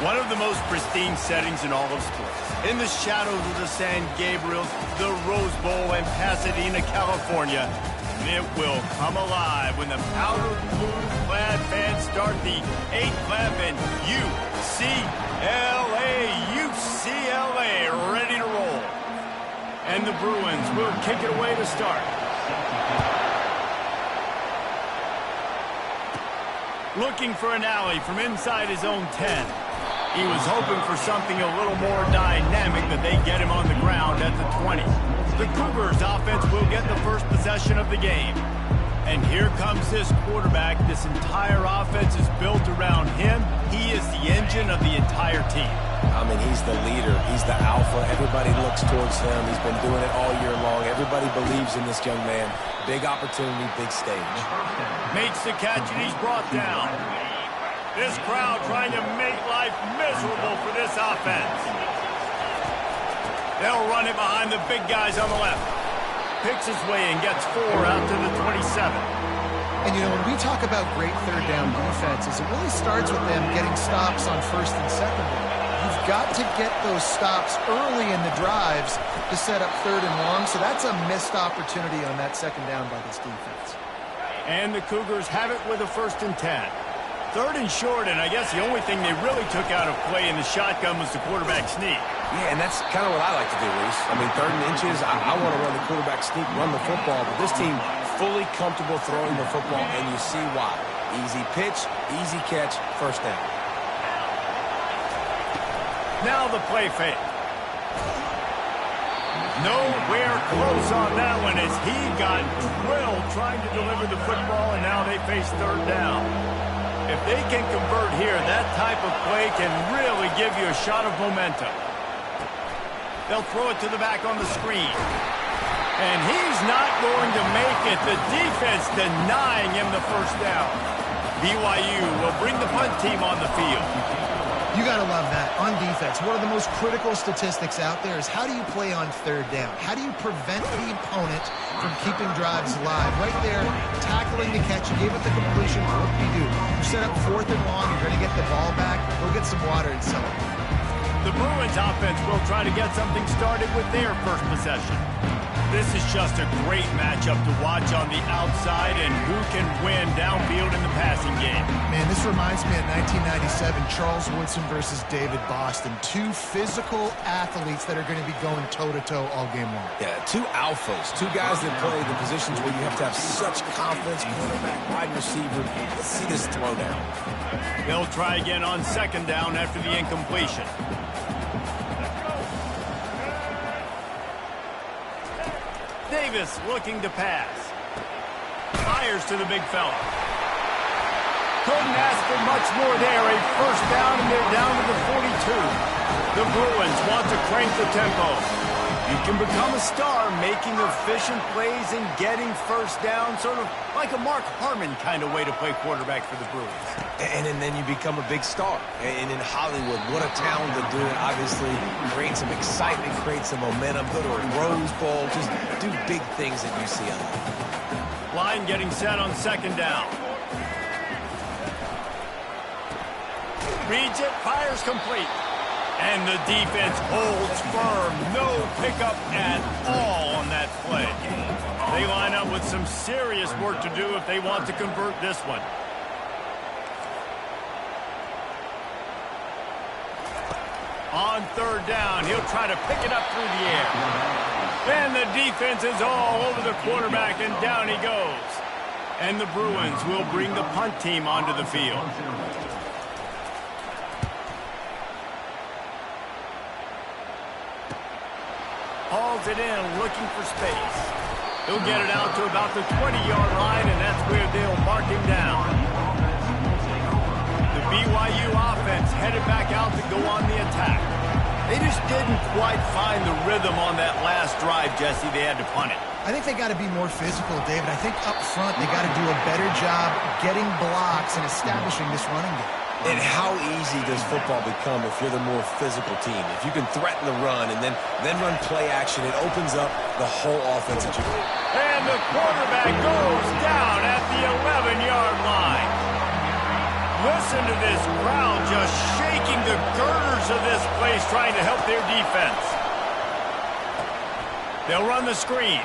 One of the most pristine settings in all of sports. In the shadows of the San Gabriels, the Rose Bowl in Pasadena, California, it will come alive when the powder blue-clad fans start the 8th and UCLA, ready to roll. And the Bruins will kick it away to start. Looking for an alley from inside his own 10. He was hoping for something a little more dynamic, but they get him on the ground at the 20. The Cougars offense will get the first possession of the game. And here comes this quarterback. This entire offense is built around him. He is the engine of the entire team. I mean, he's the leader. He's the alpha. Everybody looks towards him. He's been doing it all year long. Everybody believes in this young man. Big opportunity, big stage. Makes the catch, and he's brought down. This crowd trying to make life miserable for this offense. They'll run it behind the big guys on the left. Picks his way and gets 4 out to the 27. And, you know, when we talk about great third down defenses, it really starts with them getting stops on first and second down. You've got to get those stops early in the drives to set up third and long, so that's a missed opportunity on that second down by this defense. And the Cougars have it with a 1st and 10. 3rd and short, and I guess the only thing they really took out of play in the shotgun was the quarterback sneak. Yeah, and that's kind of what I like to do, Reese. I mean, 3rd and inches, I want to run the quarterback sneak, run the football, but this team fully comfortable throwing the football, and you see why. Easy pitch, easy catch, 1st down. Now the play fake. Nowhere close on that one as he got drilled trying to deliver the football, and now they face 3rd down. If they can convert here, that type of play can really give you a shot of momentum. They'll throw it to the back on the screen. And he's not going to make it. The defense denying him the 1st down. BYU will bring the punt team on the field. You got to love that. On defense, one of the most critical statistics out there is how do you play on 3rd down? How do you prevent the opponent from keeping drives alive? Right there, tackling the catch. You gave it the completion. What do? You set up 4th and long. You're going to get the ball back. Go get some water and celebrate. The Bruins offense will try to get something started with their first possession. This is just a great matchup to watch on the outside and who can win downfield in the passing game. Man, this reminds me of 1997, Charles Woodson versus David Boston. 2 physical athletes that are going to be going toe-to-toe all game long. Yeah, 2 alphas, 2 guys that play the positions where you have to have such confidence, quarterback, wide receiver. Let's see this throwdown. They'll try again on 2nd down after the incompletion. Davis looking to pass. Fires to the big fella. Couldn't ask for much more there. A 1st down, and they're down to the 42. The Bruins want to crank the tempo. You can become a star making efficient plays and getting 1st down, sort of like a Mark Harmon kind of way to play quarterback for the Bruins. And then you become a big star. And in Hollywood, what a talent to do it. Obviously, create some excitement, create some momentum, go to a Rose Bowl, just do big things at UCLA. Line getting set on 2nd down. Reads it, fires complete. And the defense holds firm. No pickup at all on that play. They line up with some serious work to do if they want to convert this one. On 3rd down, he'll try to pick it up through the air. And the defense is all over the quarterback, and down he goes. And the Bruins will bring the punt team onto the field. Hauls it in, looking for space. He'll get it out to about the 20-yard line, and that's where they'll mark him down. The BYU offense headed back out to go on the attack. They just didn't quite find the rhythm on that last drive, Jesse. They had to punt it. I think they got to be more physical, David. I think up front they got to do a better job getting blocks and establishing this running game. And how easy does football become if you're the more physical team? If you can threaten the run and then run play action, it opens up the whole offense that you can. And the quarterback goes down at the 11-yard line. Listen to this crowd just shaking breaking the girders of this place, trying to help their defense. They'll run the screen.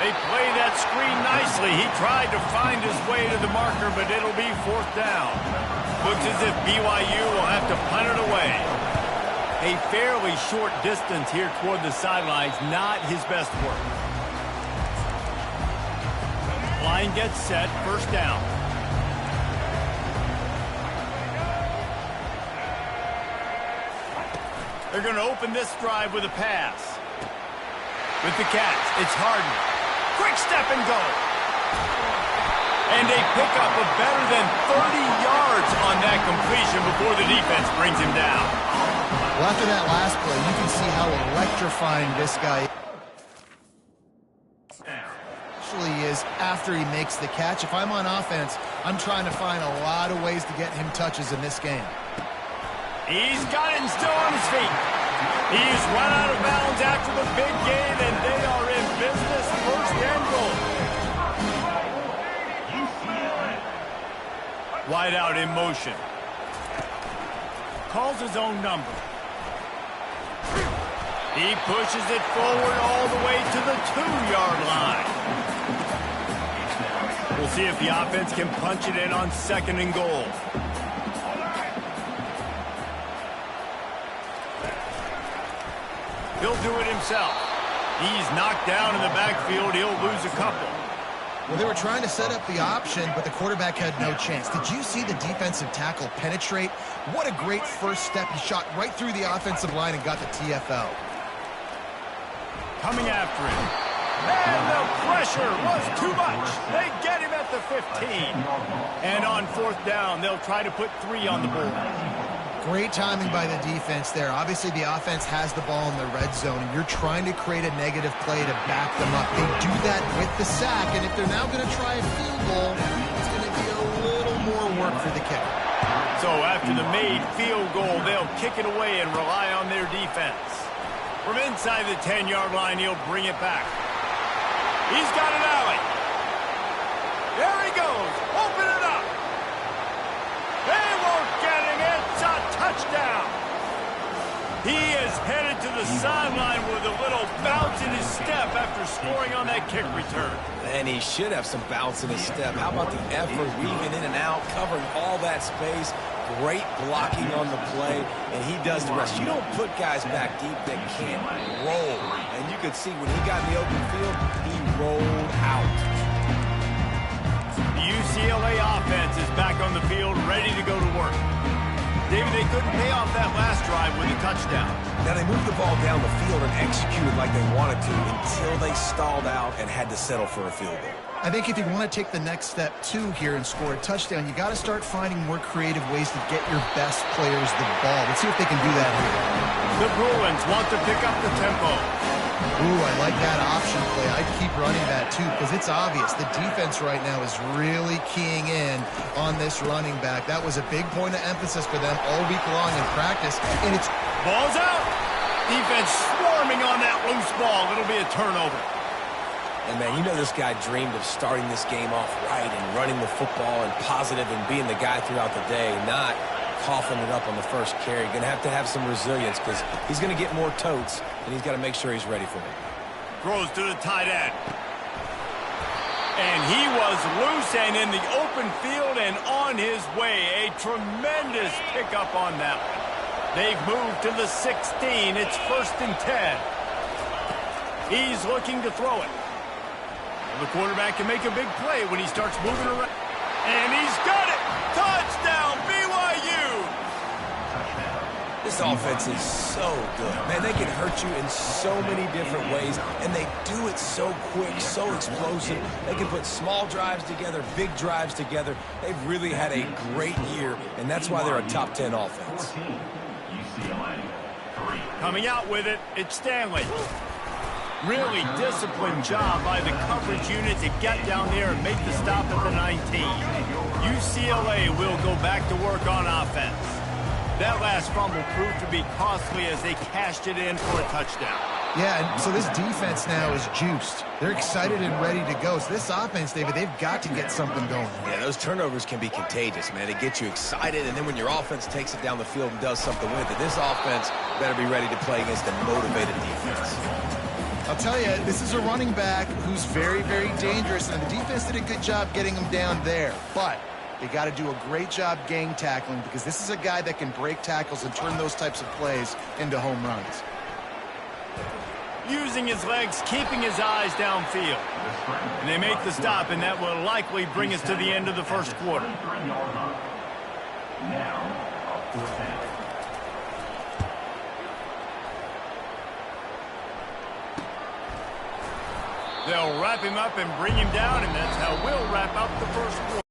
They play that screen nicely. He tried to find his way to the marker, but it'll be 4th down. Looks as if BYU will have to punt it away. A fairly short distance here toward the sidelines, not his best work. Line gets set, 1st down. They're going to open this drive with a pass. With the catch, it's Harden. Quick step and go. And a pickup of better than 30 yards on that completion before the defense brings him down. Well, after that last play, you can see how electrifying this guy actually is after he makes the catch. If I'm on offense, I'm trying to find a lot of ways to get him touches in this game. He's got it and still on his feet. He's run out of bounds after the big gain, and they are in business. 1st and goal. Wide out in motion. Calls his own number. He pushes it forward all the way to the 2-yard line. We'll see if the offense can punch it in on 2nd and goal. He'll do it himself. He's knocked down in the backfield. He'll lose a couple. Well, they were trying to set up the option, but the quarterback had no chance. Did you see the defensive tackle penetrate? What a great first step. He shot right through the offensive line and got the TFL. Coming after him. And the pressure was too much. They get him at the 15. And on 4th down, they'll try to put 3 on the board. Great timing by the defense there. Obviously, the offense has the ball in the red zone, and you're trying to create a negative play to back them up. They do that with the sack, and if they're now going to try a field goal, it's going to be a little more work for the kicker. So after the made field goal, they'll kick it away and rely on their defense. From inside the 10-yard line, he'll bring it back. He's got an alley. There he goes. Open it up. They won't get him. It's a touchdown. He is headed to the sideline with a little bounce in his step after scoring on that kick return. And he should have some bounce in his step. How about the effort, weaving in and out, covering all that space. Great blocking on the play, and he does the rest. You don't put guys back deep that can't roll. And you could see when he got in the open field, he rolled out. The UCLA offense is back on the field, ready to go to work. David, they couldn't pay off that last drive with a touchdown. Now, they moved the ball down the field and executed like they wanted to until they stalled out and had to settle for a field goal. I think if you want to take the next step, too, here and score a touchdown, you got to start finding more creative ways to get your best players the ball. Let's see if they can do that here. The Bruins want to pick up the tempo. Ooh, I like that option play. I'd keep running that, too, because it's obvious. The defense right now is really keying in on this running back. That was a big point of emphasis for them all week long in practice. And it's... Ball's out. Defense swarming on that loose ball. It'll be a turnover. And, man, you know this guy dreamed of starting this game off right and running the football and positive and being the guy throughout the day, not coughing it up on the first carry. Going to have some resilience because he's going to get more totes, and he's got to make sure he's ready for it. Throws to the tight end. And he was loose and in the open field and on his way. A tremendous pickup on that one. They've moved to the 16. It's 1st and 10. He's looking to throw it. The quarterback can make a big play when he starts moving around. And he's got it! Touchdown, BYU! This offense is so good. Man, they can hurt you in so many different ways, and they do it so quick, so explosive. They can put small drives together, big drives together. They've really had a great year, and that's why they're a top 10 offense. Coming out with it, it's Stanley. Really disciplined job by the coverage unit to get down there and make the stop at the 19. UCLA will go back to work on offense. That last fumble proved to be costly as they cashed it in for a touchdown. Yeah, and so this defense now is juiced. They're excited and ready to go. So this offense, David, they've got to get something going. Yeah, those turnovers can be contagious, man. They get you excited, and then when your offense takes it down the field and does something with it, this offense better be ready to play against a motivated defense. I'll tell you, this is a running back who's very, very dangerous, and the defense did a good job getting him down there. But they got to do a great job gang tackling because this is a guy that can break tackles and turn those types of plays into home runs. Using his legs, keeping his eyes downfield. And they make the stop, and that will likely bring us to the end of the first quarter. They'll wrap him up and bring him down, and that's how we'll wrap up the first quarter.